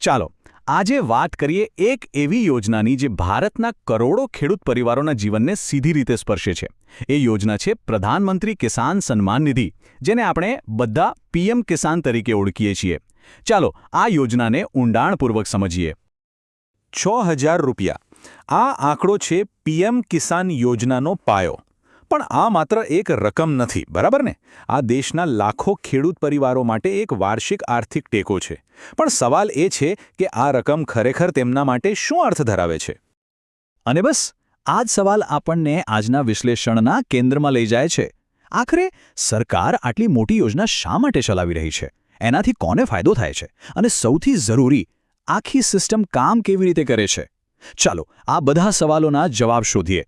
ચાલો આજે વાત કરીએ એક એવી યોજનાની જે ભારતના કરોડો ખેડૂત પરિવારોના જીવનને સીધી રીતે સ્પર્શે છે. એ યોજના છે પ્રધાનમંત્રી કિસાન સન્માન નિધિ, જેને આપણે બધા પીએમ કિસાન તરીકે ઓળખીએ છીએ. ચાલો આ યોજનાને ઊંડાણપૂર્વક સમજીએ. 6,000 રૂપિયા. આ આંકડો છે પીએમ કિસાન યોજનાનો પાયો. પણ આ માત્ર એક રકમ નથી, બરાબર ને? આ દેશના લાખો ખેડૂત પરિવારો માટે એક વાર્ષિક આર્થિક ટેકો છે. પણ સવાલ એ છે કે આ રકમ ખરેખર તેમના માટે શું અર્થ ધરાવે છે? અને બસ આ જ સવાલ આપણને આજના વિશ્લેષણના કેન્દ્રમાં લઈ જાય છે. આખરે સરકાર આટલી મોટી યોજના શા માટે ચલાવી રહી છે? એનાથી કોને ફાયદો થાય છે? અને સૌથી જરૂરી, આખી સિસ્ટમ કામ કેવી રીતે કરે છે? ચાલો આ બધા સવાલોના જવાબ શોધીએ.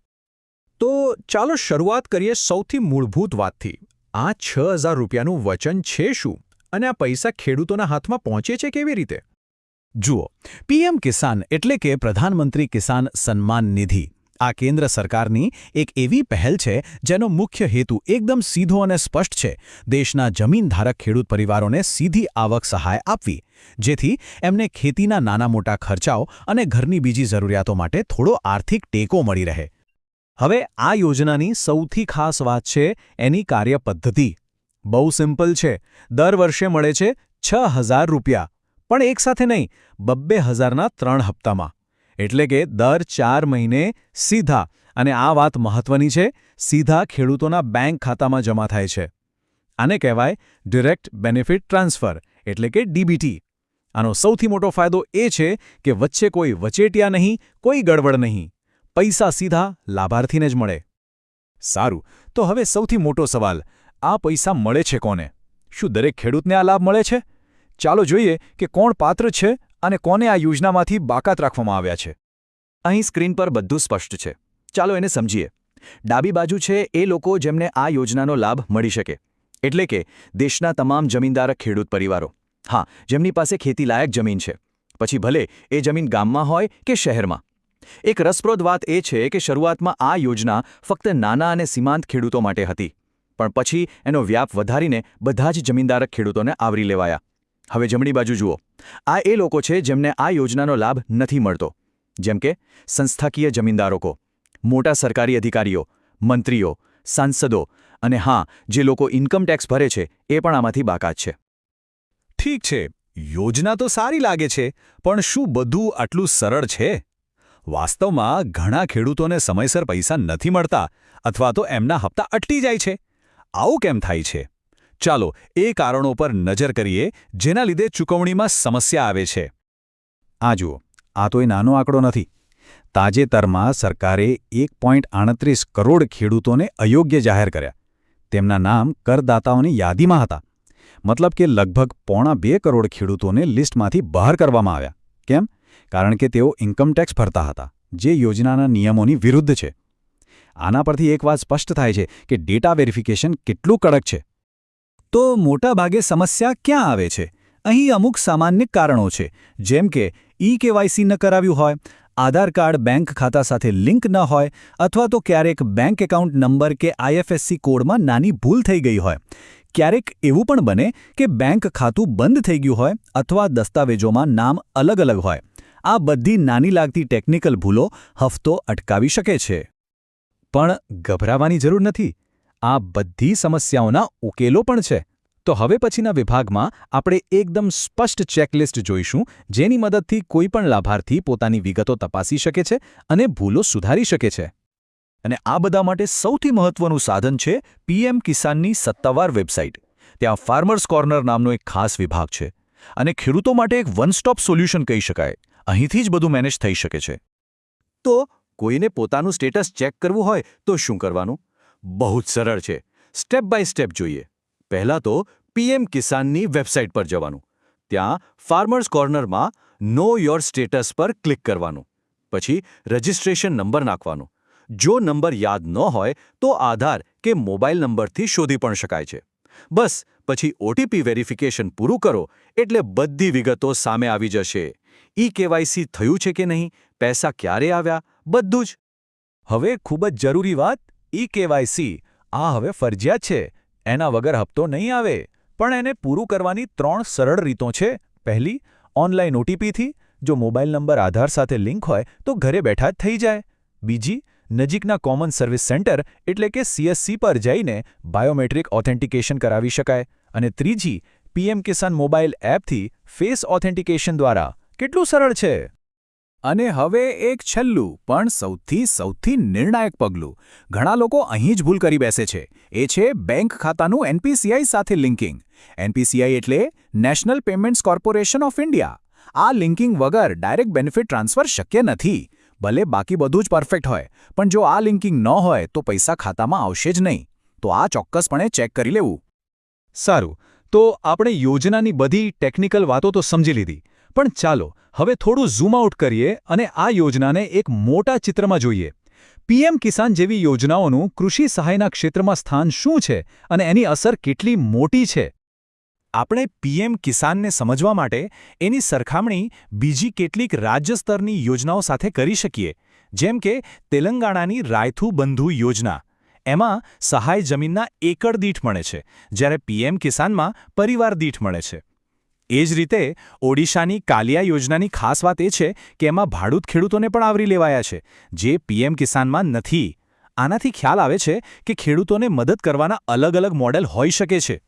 તો ચાલો શરૂઆત કરીએ સૌથી મૂળભૂત વાતથી. આ 6,000 રૂપિયાનું વચન છે શું? અને આ પૈસા ખેડૂતોના હાથમાં પહોંચે છે કેવી રીતે? જુઓ, પીએમ કિસાન એટલે કે પ્રધાનમંત્રી કિસાન સન્માન નિધિ આ કેન્દ્ર સરકારની એક એવી પહેલ છે જેનો મુખ્ય હેતુ એકદમ સીધો અને સ્પષ્ટ છે: દેશના જમીનધારક ખેડૂત પરિવારોને સીધી આવક સહાય આપવી, જેથી એમને ખેતીના નાના મોટા ખર્ચાઓ અને ઘરની બીજી જરૂરિયાતો માટે થોડો આર્થિક ટેકો મળી રહે. હવે આ યોજનાની સૌથી ખાસ વાત છે એની કાર્યપદ્ધતિ. બહુ સિમ્પલ છે. દર વર્ષે મળે છે 6,000 રૂપિયા, પણ એકસાથે નહીં, 2,000ના 3 હપ્તામાં. એટલે કે દર 4 મહિને સીધા, અને આ વાત મહત્વની છે, સીધા ખેડૂતોના બેંક ખાતામાં જમા થાય છે. આને કહેવાય ડિરેક્ટ બેનિફિટ ટ્રાન્સફર, એટલે કે ડીબીટી. આનો સૌથી મોટો ફાયદો એ છે કે વચ્ચે કોઈ વચેટિયા નહીં, કોઈ ગડબડ નહીં. પૈસા સીધા લાભાર્થીને જ મળે. સારું, તો હવે સૌથી મોટો સવાલ: આ પૈસા મળે છે કોને? શું દરેક ખેડૂતને આ લાભ મળે છે? ચાલો જોઈએ કે કોણ પાત્ર છે અને કોને આ યોજનામાંથી બાકાત રાખવામાં આવ્યા છે. અહીં સ્ક્રીન પર બધું સ્પષ્ટ છે. ચાલો એને સમજીએ. ડાબી બાજુ છે એ લોકો જેમને આ યોજનાનો લાભ મળી શકે, એટલે કે દેશના તમામ જમીનદાર ખેડૂત પરિવારો. હા, જેમની પાસે ખેતીલાયક જમીન છે, પછી ભલે એ જમીન ગામમાં હોય કે શહેરમાં. એક રસપ્રદ વાત એ છે કે શરૂઆતમાં આ યોજના ફક્ત નાના અને સીમાંત ખેડૂતો માટે હતી, પણ પછી એનો વ્યાપ વધારીને બધા જ જમીનદારક ખેડૂતોને આવરી લેવાયા. હવે જમણી બાજુ જુઓ. આ એ લોકો છે જેમને આ યોજનાનો લાભ નથી મળતો, જેમ કે સંસ્થાકીય જમીનદારો, મોટા સરકારી અધિકારીઓ, મંત્રીઓ, સાંસદો, અને હા, જે લોકો ઇન્કમ ટેક્સ ભરે છે એ પણ આમાંથી બાકાત છે. ઠીક છે, યોજના તો સારી લાગે છે, પણ શું બધું આટલું સરળ છે? વાસ્તવમાં ઘણા ખેડૂતોને સમયસર પૈસા નથી મળતા, અથવા તો એમના હપ્તા અટકી જાય છે. આવું કેમ થાય છે? ચાલો એ કારણો પર નજર કરીએ જેના લીધે ચૂકવણીમાં સમસ્યા આવે છે. આ જુઓ, આ તો એ નાનો આંકડો નથી. તાજેતરમાં સરકારે 1.38 કરોડ ખેડૂતોને અયોગ્ય જાહેર કર્યા. તેમના નામ કરદાતાઓની યાદીમાં હતા. મતલબ કે લગભગ 1.25 કરોડ ખેડૂતોને લિસ્ટમાંથી બહાર કરવામાં આવ્યા. કેમ? કારણ કે તેઓ ઇન્કમ ટેક્સ ભરતા હતા, જે યોજનાના નિયમોની વિરુદ્ધ છે. આના પરથી એક વાત સ્પષ્ટ થાય છે કે ડેટા વેરિફિકેશન કેટલું કડક છે. તો મોટાભાગે સમસ્યા ક્યાં આવે છે? અહીં અમુક સામાન્ય કારણો છે, જેમ કે ઈ-કેવાયસી ન કરાવ્યું હોય, આધાર કાર્ડ બેંક ખાતા સાથે લિંક ન હોય, અથવા તો ક્યારેક બેંક એકાઉન્ટ નંબર કે આઈએફએસસી કોડમાં નાની ભૂલ થઈ ગઈ હોય. ક્યારેક એવું પણ બને કે બેંક ખાતું બંધ થઈ ગયું હોય અથવા દસ્તાવેજોમાં નામ અલગ અલગ હોય. આ બધી નાની લાગતી ટેકનિકલ ભૂલો હફતો અટકાવી શકે છે. પણ ગભરાવાની જરૂર નથી. આ બધી સમસ્યાઓના ઉકેલો પણ છે. તો હવે પછીના વિભાગમાં આપણે એકદમ સ્પષ્ટ ચેકલિસ્ટ જોઈશું, જેની મદદથી કોઈપણ લાભાર્થી પોતાની વિગતો તપાસી શકે છે અને ભૂલો સુધારી શકે છે. અને આ બધા માટે સૌથી મહત્વનું સાધન છે પીએમ કિસાનની સત્તાવાર વેબસાઇટ. ત્યાં ફાર્મર્સ કોર્નર નામનો એક ખાસ વિભાગ છે, અને ખેડૂતો માટે એક વન સ્ટોપ સોલ્યુશન કહી શકાય. અહીંથી જ બધું મેનેજ થઈ શકે છે. તો કોઈને પોતાનું સ્ટેટસ ચેક કરવું હોય તો શું કરવાનું? બહુ જ સરળ છે. સ્ટેપ બાય સ્ટેપ જોઈએ. પહેલાં તો પીએમ કિસાનની વેબસાઇટ પર જવાનું. ત્યાં ફાર્મર્સ કોર્નરમાં નો યોર સ્ટેટસ પર ક્લિક કરવાનું. પછી રજિસ્ટ્રેશન નંબર નાખવાનો. જો નંબર યાદ ન હોય તો આધાર કે મોબાઈલ નંબરથી શોધી પણ શકાય છે. બસ પછી ઓટીપી વેરિફિકેશન પૂરું કરો એટલે બધી વિગતો સામે આવી જશે. ઈ-કેવાયસી થયું છે કે નહીં, પૈસા ક્યારે આવ્યા, બધું જ. હવે ખૂબ જ જરૂરી વાત, ઈ-કેવાયસી આ હવે ફરજિયાત છે. એના વગર હપ્તો નહીં આવે. પણ એને પૂરું કરવાની 3 સરળ રીતો છે. પહેલી, ઓનલાઈન ઓટીપીથી, જો મોબાઈલ નંબર આધાર સાથે લિંક હોય તો ઘરે બેઠા જ થઈ જાય. બીજી, નજીકના કોમન સર્વિસ સેન્ટર એટલે કે CSC પર જઈને બાયોમેટ્રિક ઓથેન્ટિકેશન કરાવી શકાય. અને ત્રીજી, PM કિસાન મોબાઈલ એપથી ફેસ ઓથેન્ટિકેશન દ્વારા. કેટલું સરળ છે! અને હવે એક છેલ્લું પણ સૌથી નિર્ણાયક પગલું. ઘણા લોકો અહીં જ ભૂલ કરી બેસે છે. એ છે બેંક ખાતાનું NPCI સાથે લિંકિંગ. NPCI એટલે national payments corporation of India. આ લિંકિંગ વગર ડાયરેક્ટ બેનિફિટ ટ્રાન્સફર શક્ય નથી. ભલે બાકી બધું જ પરફેક્ટ હોય, પણ જો આ લિંકિંગ ન હોય તો પૈસા ખાતામાં આવશે જ નહીં. તો આ ચોક્કસપણે ચેક કરી લેવું. સારું, તો આપણે યોજનાની બધી ટેકનિકલ વાતો તો સમજી લીધી, પણ ચાલો હવે થોડું ઝૂમ આઉટ કરીએ અને આ યોજનાને એક મોટા ચિત્રમાં જોઈએ. PM કિસાન જેવી યોજનાઓનું કૃષિ સહાયના ક્ષેત્રમાં સ્થાન શું છે અને એની અસર કેટલી મોટી છે? આપણે PM કિસાનને સમજવા માટે એની સરખામણી બીજી કેટલીક રાજ્ય સ્તરની યોજનાઓ સાથે કરી શકીએ, જેમ કે તેલંગાણાની રાયથુ બંધુ યોજના. એમાં સહાય જમીનના એકર દીઠ મળે છે, જ્યારે PM કિસાનમાં પરિવાર દીઠ મળે છે. એ જ રીતે ઓડિશાની કાલિયા યોજનાની ખાસ વાત એ છે કે એમાં ભાડૂત ખેડૂતોને પણ આવરી લેવાયા છે, જે PM કિસાનમાં નથી. આનાથી ખ્યાલ આવે છે કે ખેડૂતોને મદદ કરવાના અલગ અલગ મોડેલ હોઈ શકે છે.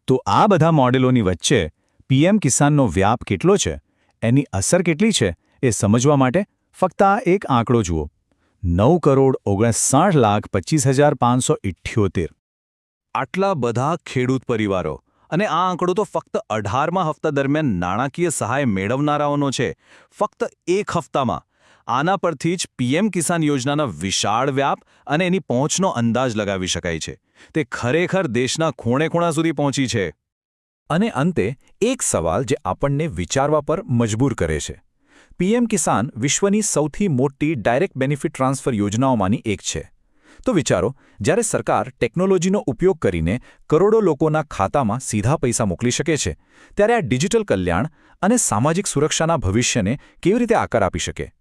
તો આ બધા મોડેલોની વચ્ચે PM કિસાનનો વ્યાપ કેટલો છે, એની અસર કેટલી છે, એ સમજવા માટે ફક્ત આ એક આંકડો જુઓ. 9,59,25,578. આટલા બધા ખેડૂત પરિવારો. અને આ આંકડો તો ફક્ત 18મા હપ્તા દરમિયાન નાણાકીય સહાય મેળવનારાઓનો છે, ફક્ત એક હપ્તામાં. આના પરથી જ PM કિસાન યોજનાના વિશાળ વ્યાપ અને એની પહોંચનો અંદાજ લગાવી શકાય છે. તે ખરેખર દેશના ખૂણે-ખૂણા સુધી પહોંચી છે. અને અંતે એક સવાલ જે આપણને વિચારવા પર મજબૂર કરે છે. PM કિસાન વિશ્વની સૌથી મોટી ડાયરેક્ટ બેનિફિટ ટ્રાન્સફર યોજનાઓમાંની એક છે. તો વિચારો, જ્યારે સરકાર ટેકનોલોજીનો ઉપયોગ કરીને કરોડો લોકોના ખાતામાં સીધા પૈસા મોકલી શકે છે, ત્યારે આ ડિજિટલ કલ્યાણ અને સામાજિક સુરક્ષાના ભવિષ્યને કેવી રીતે આકાર આપી શકે?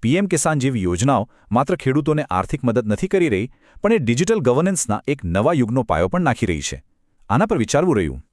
PM કિસાન જેવી યોજનાઓ માત્ર ખેડૂતોને આર્થિક મદદ નથી કરી રહી, પણ એ ડિજિટલ ગવર્નન્સના એક નવા યુગનો પાયો પણ નાખી રહી છે. આના પર વિચારવું રહ્યું.